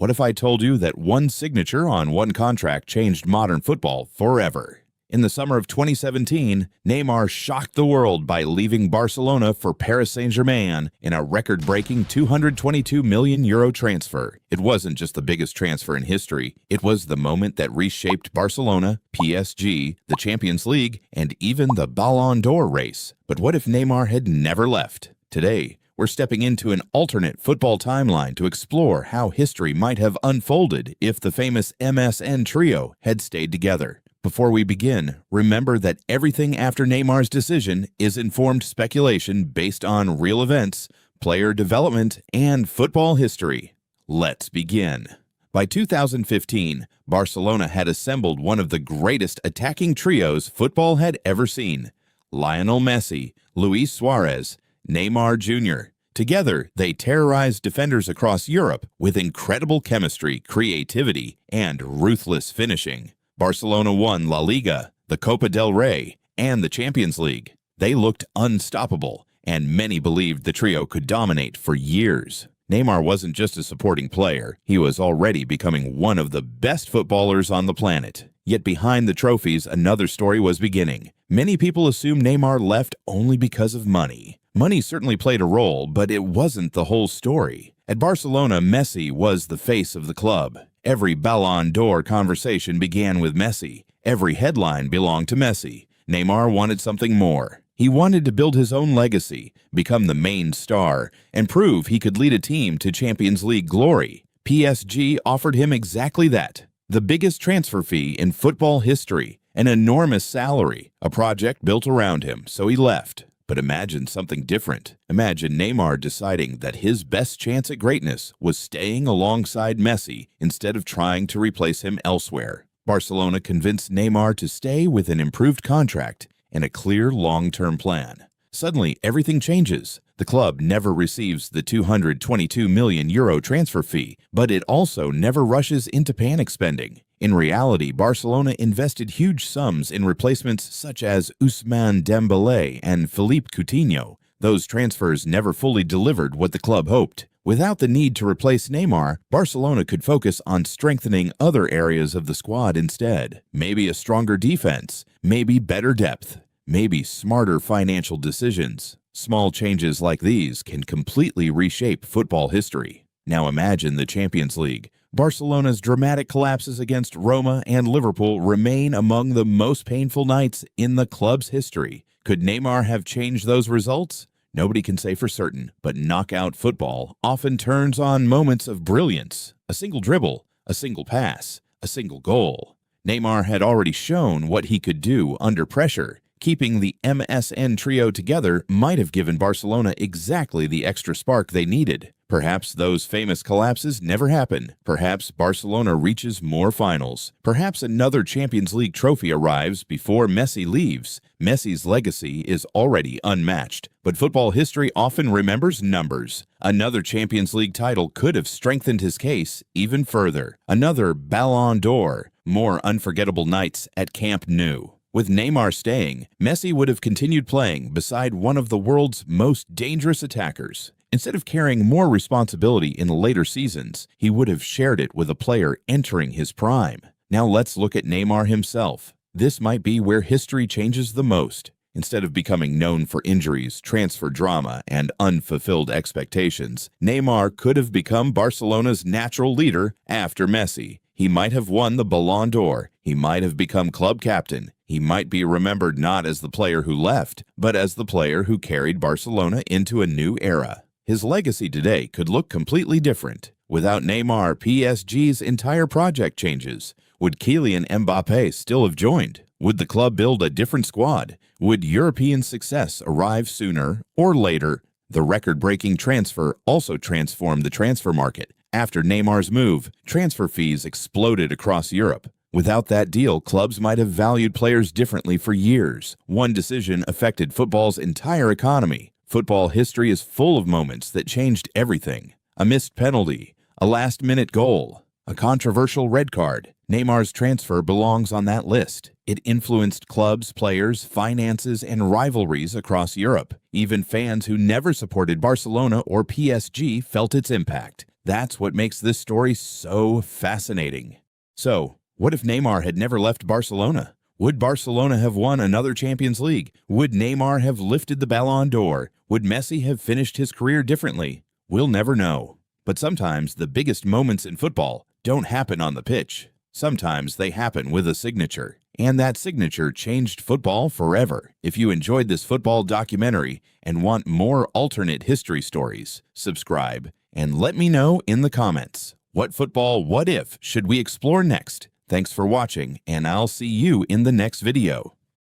What if I told you that one signature on one contract changed modern football forever? In the summer of 2017, Neymar shocked the world by leaving Barcelona for Paris Saint-Germain in a record-breaking €222 million transfer. It wasn't just the biggest transfer in history, it was the moment that reshaped Barcelona, PSG, the Champions League, and even the Ballon d'Or race. But what if Neymar had never left? Today, we're stepping into an alternate football timeline to explore how history might have unfolded if the famous MSN trio had stayed together. Before we begin, remember that everything after Neymar's decision is informed speculation based on real events, player development, and football history. Let's begin. By 2015, Barcelona had assembled one of the greatest attacking trios football had ever seen: Lionel Messi, Luis Suárez, Neymar Jr. Together, they terrorized defenders across Europe with incredible chemistry, creativity, and ruthless finishing. Barcelona won La Liga, the Copa del Rey, and the Champions League. They looked unstoppable, and many believed the trio could dominate for years. Neymar wasn't just a supporting player, he was already becoming one of the best footballers on the planet. Yet behind the trophies, another story was beginning. Many people assumed Neymar left only because of money. Money certainly played a role, but it wasn't the whole story. At Barcelona, Messi was the face of the club. Every Ballon d'Or conversation began with Messi. Every headline belonged to Messi. Neymar wanted something more. He wanted to build his own legacy, become the main star, and prove he could lead a team to Champions League glory. PSG offered him exactly that. The biggest transfer fee in football history, an enormous salary, a project built around him, so he left. But imagine something different. Imagine Neymar deciding that his best chance at greatness was staying alongside Messi instead of trying to replace him elsewhere. Barcelona convinced Neymar to stay with an improved contract and a clear long-term plan. Suddenly, everything changes. The club never receives the €222 million transfer fee, but it also never rushes into panic spending. In reality, Barcelona invested huge sums in replacements such as Ousmane Dembélé and Philippe Coutinho. Those transfers never fully delivered what the club hoped. Without the need to replace Neymar, Barcelona could focus on strengthening other areas of the squad instead. Maybe a stronger defense, maybe better depth, maybe smarter financial decisions. Small changes like these can completely reshape football history. Now imagine the Champions League. Barcelona's dramatic collapses against Roma and Liverpool remain among the most painful nights in the club's history. Could Neymar have changed those results? Nobody can say for certain, but knockout football often turns on moments of brilliance. A single dribble, a single pass, a single goal. Neymar had already shown what he could do under pressure. Keeping the MSN trio together might have given Barcelona exactly the extra spark they needed. Perhaps those famous collapses never happen. Perhaps Barcelona reaches more finals. Perhaps another Champions League trophy arrives before Messi leaves. Messi's legacy is already unmatched, but football history often remembers numbers. Another Champions League title could have strengthened his case even further. Another Ballon d'Or, more unforgettable nights at Camp Nou. With Neymar staying, Messi would have continued playing beside one of the world's most dangerous attackers. Instead of carrying more responsibility in later seasons, he would have shared it with a player entering his prime. Now let's look at Neymar himself. This might be where history changes the most. Instead of becoming known for injuries, transfer drama, and unfulfilled expectations, Neymar could have become Barcelona's natural leader after Messi. He might have won the Ballon d'Or. He might have become club captain. He might be remembered not as the player who left, but as the player who carried Barcelona into a new era. His legacy today could look completely different. Without Neymar, PSG's entire project changes. Would Kylian Mbappé still have joined? Would the club build a different squad? Would European success arrive sooner or later? The record-breaking transfer also transformed the transfer market. After Neymar's move, transfer fees exploded across Europe. Without that deal, clubs might have valued players differently for years. One decision affected football's entire economy. Football history is full of moments that changed everything. A missed penalty, a last-minute goal, a controversial red card. Neymar's transfer belongs on that list. It influenced clubs, players, finances, and rivalries across Europe. Even fans who never supported Barcelona or PSG felt its impact. That's what makes this story so fascinating. So, what if Neymar had never left Barcelona? Would Barcelona have won another Champions League? Would Neymar have lifted the Ballon d'Or? Would Messi have finished his career differently? We'll never know. But sometimes the biggest moments in football don't happen on the pitch. Sometimes they happen with a signature. And that signature changed football forever. If you enjoyed this football documentary and want more alternate history stories, subscribe and let me know in the comments. What football what if should we explore next? Thanks for watching, and I'll see you in the next video.